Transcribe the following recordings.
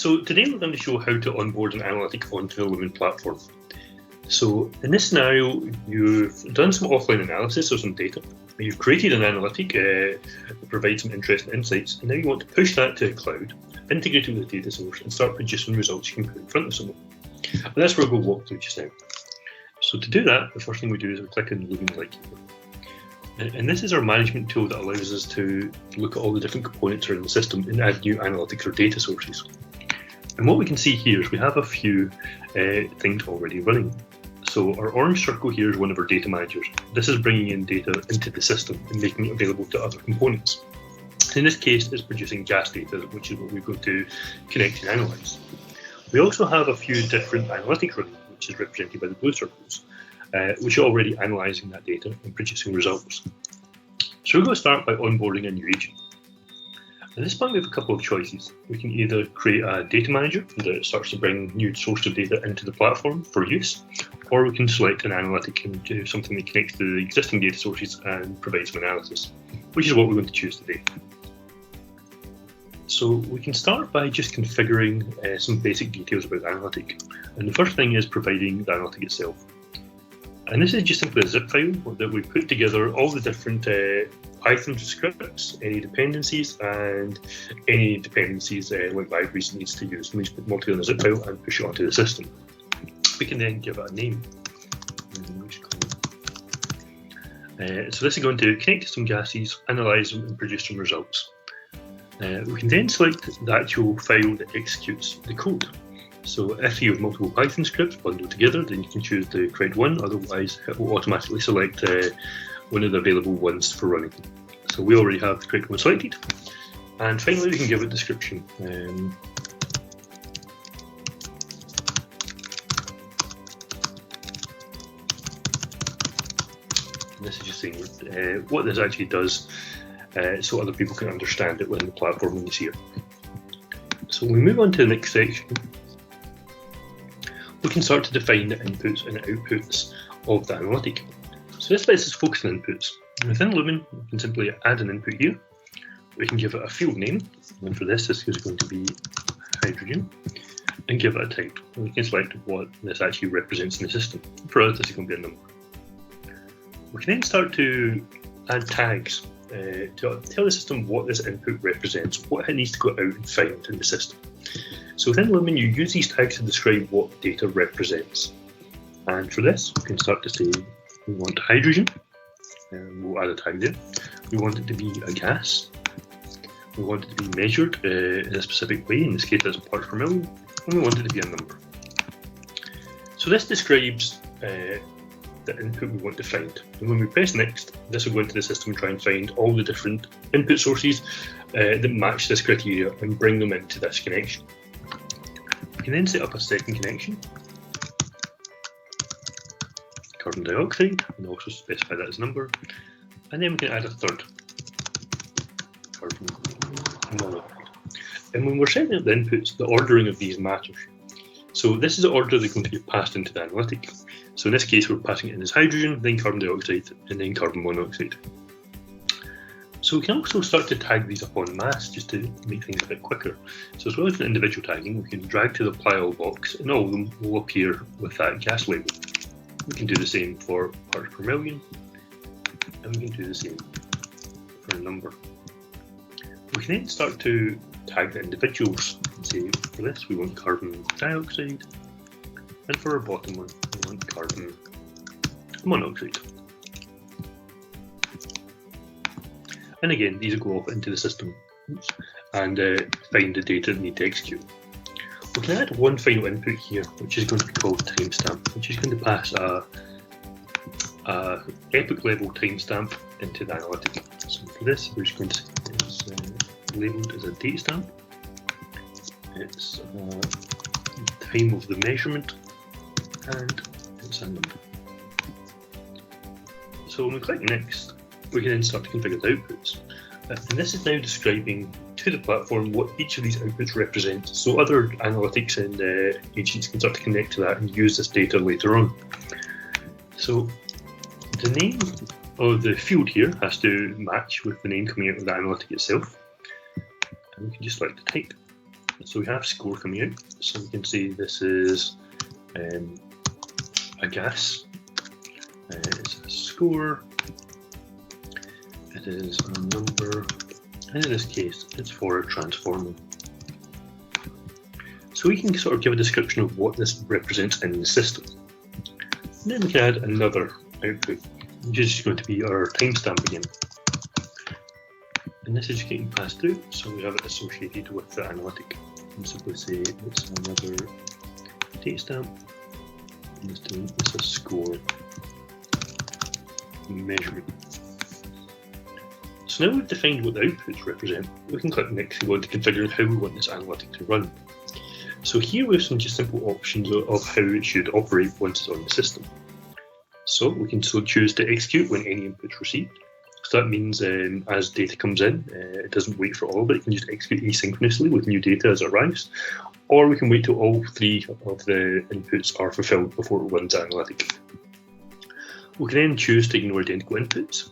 So today we're going to show how to onboard an analytic onto the Lumen platform. So in this scenario, you've done some offline analysis of some data. You've created an analytic that provides some interesting insights, and now you want to push that to the cloud, integrate it with the data source, and start producing results you can put in front of someone. And that's where we'll walk through just now. So to do that, the first thing we do is we click on Lumen Lightkeeper. And this is our management tool that allows us to look at all the different components around the system and add new analytics or data sources. And what we can see here is we have a few things already running. So our orange circle here is one of our data managers. This is bringing in data into the system and making it available to other components. In this case, it's producing gas data, which is what we're going to connect and analyze. We also have a few different analytics running, which is represented by the blue circles, which are already analysing that data and producing results. So we're going to start by onboarding a new agent. At this point, we have a couple of choices. We can either create a data manager that starts to bring new sources of data into the platform for use, or we can select an analytic and do something that connects to the existing data sources and provides some analysis, which is what we're going to choose today. So we can start by just configuring some basic details about the analytic. And the first thing is providing the analytic itself. And this is just simply a zip file that we put together all the different Python scripts, any dependencies, and any dependencies like libraries needs to use. We just put them all together in a zip file and push it onto the system. We can then give it a name. So this is going to connect to some gases, analyse them, and produce some results. We can then select the actual file that executes the code. So if you have multiple Python scripts bundled together, then you can choose the correct one, otherwise it will automatically select one of the available ones for running. So we already have the correct one selected. And finally we can give it a description. This is just saying what this actually does, so other people can understand it within the platform when you see it. So when we move on to the next section, we can start to define the inputs and outputs of the analytic. So this lets us focus on inputs. Within Lumen, we can simply add an input here. We can give it a field name, and for this is going to be hydrogen, and give it a type. And we can select what this actually represents in the system. For us, this is going to be a number. We can then start to add tags to tell the system what this input represents, what it needs to go out and find in the system. So within Lumen, you use these tags to describe what data represents. And for this, we can start to say we want hydrogen, and we'll add a tag there. We want it to be a gas. We want it to be measured in a specific way, in this case that's parts per million, and we want it to be a number. So this describes the input we want to find. And when we press next, this will go into the system and try and find all the different input sources that match this criteria and bring them into this connection. We can then set up a second connection, carbon dioxide, and also specify that as a number, and then we can add a third, carbon monoxide. And when we're setting up the inputs, the ordering of these matters. So this is the order they're going to get passed into the analytic. So in this case, we're passing it in as hydrogen, then carbon dioxide, and then carbon monoxide. So we can also start to tag these up en masse just to make things a bit quicker. So as well as the individual tagging, we can drag to the apply all box, and all of them will appear with that gas label. We can do the same for parts per million, and we can do the same for a number. We can then start to tag the individuals and say, for this we want carbon dioxide, and for our bottom one we want carbon monoxide. And again, these will go off into the system and find the data they need to execute. We can add one final input here, which is going to be called timestamp, which is going to pass a epoch level timestamp into the analytic. So for this, we're just going to it's labelled as a date stamp. It's time of the measurement, and it's a number. So when we click next, we can then start to configure the outputs. And this is now describing to the platform what each of these outputs represents, so other analytics and agents can start to connect to that and use this data later on. So the name of the field here has to match with the name coming out of the analytic itself. And we can just select the type. So we have score coming out. So we can see this is a gas. It's a score. It is a number. And in this case, it's for a transformer. So we can sort of give a description of what this represents in the system. And then we can add another output, which is going to be our timestamp again. And this is getting passed through, so we have it associated with the analytic. And simply say it's another date stamp. And this time it's a score measurement. So now we've defined what the outputs represent, we can click next and go into configuring how we want this analytic to run. So here we have some just simple options of how it should operate once it's on the system. So we can still choose to execute when any input is received. So that means as data comes in, it doesn't wait for all of it, it can just execute asynchronously with new data as it arrives. Or we can wait till all three of the inputs are fulfilled before it runs analytic. We can then choose to ignore identical inputs.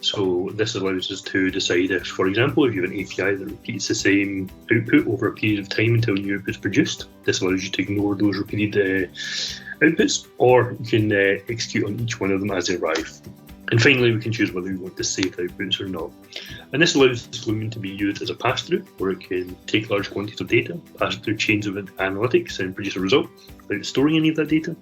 So this allows us to decide if, for example, if you have an API that repeats the same output over a period of time until new output is produced, this allows you to ignore those repeated outputs, or you can execute on each one of them as they arrive. And finally, we can choose whether we want to save the outputs or not. And this allows Lumen to be used as a pass-through, where it can take large quantities of data, pass it through chains of analytics and produce a result without storing any of that data.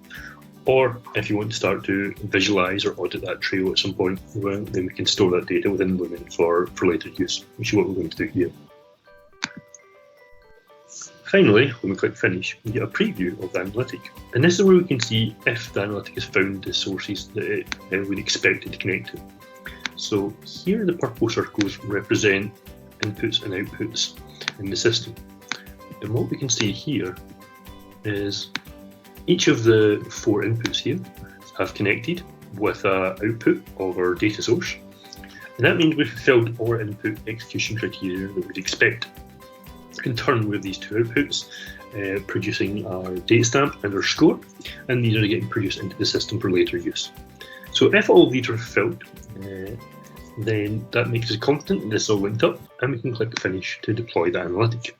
Or if you want to start to visualize or audit that trail at some point, well, then we can store that data within Lumen for later use, which is what we're going to do here. Finally, when we click Finish, we get a preview of the analytic. And this is where we can see if the analytic has found the sources that it would expect it to connect to. So here the purple circles represent inputs and outputs in the system. And what we can see here is each of the 4 inputs here have connected with an output of our data source. And that means we've fulfilled all input execution criteria that we'd expect. In turn, we have these 2 outputs producing our data stamp and our score, and these are getting produced into the system for later use. So if all of these are fulfilled, then that makes us confident that this is all linked up, and we can click Finish to deploy the analytic.